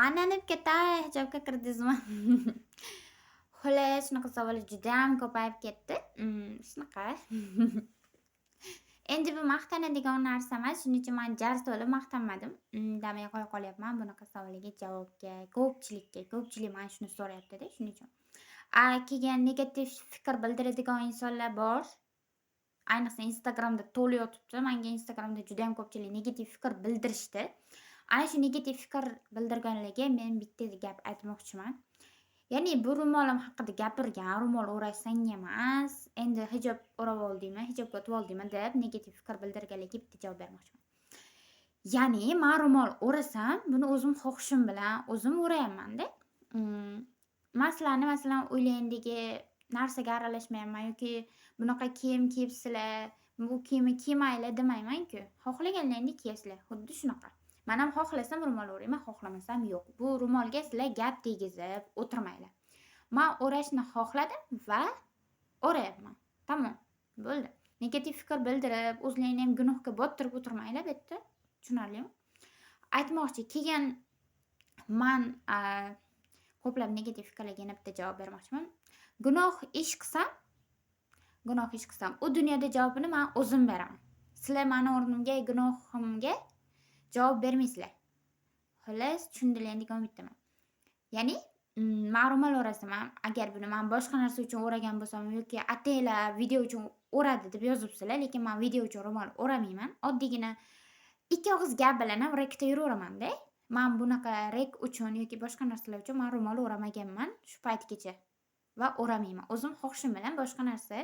Aylanib ketay hijobga kirdingizmi? Xullas, shunaqa savollar judayam ko'payib ketdi. Shunaqa. Endi bu maqtanadigan narsa emas, shuning uchun men jar solib maqtanmadim. Indamay qo'ya qolyapman bunaqa savolga javobga. Ko'pchilik mana shuni so'rayapti-da, shuning uchun. Keyin negativ fikr bildiradigan insonlar bor. Ayniqsa Instagramda to'lib yotibdi. Menga Instagramda juda ham ko'pchilik negativ fikr bildirishdi. Ana shu negativ fikr bildirganlarga men bitta gap aytmoqchiman. Ya'ni bu ro'molim haqida gapirgan, ro'mol o'rashsang emas, endi hijob o'rab oldingmi, hijobga o'tib oldingmi deb negativ fikr bildirganlarga bitta javob bermoqchiman. Ya'ni men ro'mol o'rasam, buni o'zim xohishim bilan o'zim o'rayapman-da. Masalan, o'ylayndagi narsaga aralashmayapman yoki bunaqa kiyim kiyibsizlar, bu kiyimni kiymanglar demayman-ku. Xohlaganlaringni kiyasizlar, xuddi shunaqa. Men ham xohlasam ro'mol o'rayman, xohlamasam yo'q. Bu ro'molga sizlar gap tegizib o'tirmanglar. Men o'rashni xohladim va o'rayapman. Tamom, bo'ldi. Negativ fikr bildirib, o'zlaringni ham gunohga bottirib o'tirmanglar bu yerda. Tushunarlimi? Aytmoqchi, keyin men ko'plab negativ fikrlarga yana bitta javob bermoqchiman. Gunoh ish qilsam, u dunyoda javobini men o'zim beraman. Sizlar meni o'rnimga gunohimga javob bermaysizlar. Xullas, tushundinglar degan umiddaman. Ya'ni, men ro'mol o'rasam, agar buni men boshqa narsa uchun o'ragan bo'lsam yoki ataylar video uchun o'radi deb yozibsizlar, lekin men video uchun ro'mol o'ramayman. Oddiygina ikki og'iz gap bilan ham rekda yuraveraman-da. Men bunaqa rek uchun yoki boshqa narsalar uchun men ro'mol o'ramaganman shu paytgacha va o'ramayman. O'zim xohishim bilan boshqa narsa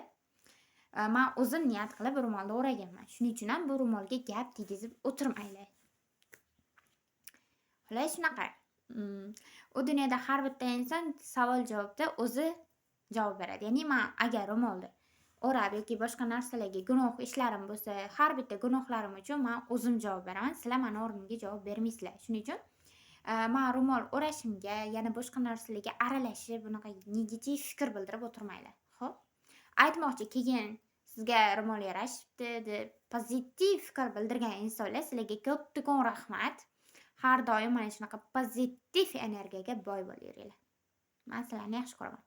men o'zim niyat qilib ro'molni o'raganman. Shuning uchun ham bu ro'molga gap tegizib o'tirmanglar. Xullas shunaqa. U dunyoda har bitta inson savol-javobda o'zi javob beradi. Ya'ni men agar ro'molni o'rab yoki boshqa narsalarga gunoh ishlarim bo'lsa, har bitta gunohlarim uchun men o'zim javob beraman. Sizlar meni o'rnimga javob bermaysizlar. Shuning uchun men ro'mol o'rashimga, yana boshqa narsalarga aralashib, bunaqa negativ fikr bildirib o'tirmanglar. Xo'p? Aytmoqchi, keyin sizga ro'mol yarashibdi deb pozitiv fikr bildirgan insonlar sizlarga kattakon rahmat. Har doim mana shunaqa pozitiv energiyaga boy bo'laveringlar. Men sizlarni yaxshi ko'raman.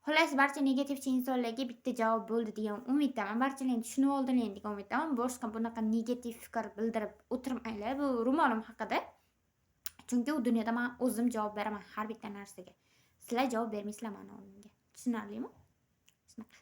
Xullas, barcha negativchi insonlarga bitta javob bo'ldi degan umiddaman. Barchalar tushunib oldinglar degan umiddaman. Boshqa bunaqa negativ fikr bildirib o'tirmanglar bu ro'molim haqida. Chunki u dunyoda men o'zim javob beraman har bitta narsaga. Sizlar javob bermaysizlar meni o'rnimga. Tushunarlimi? Shunaqa.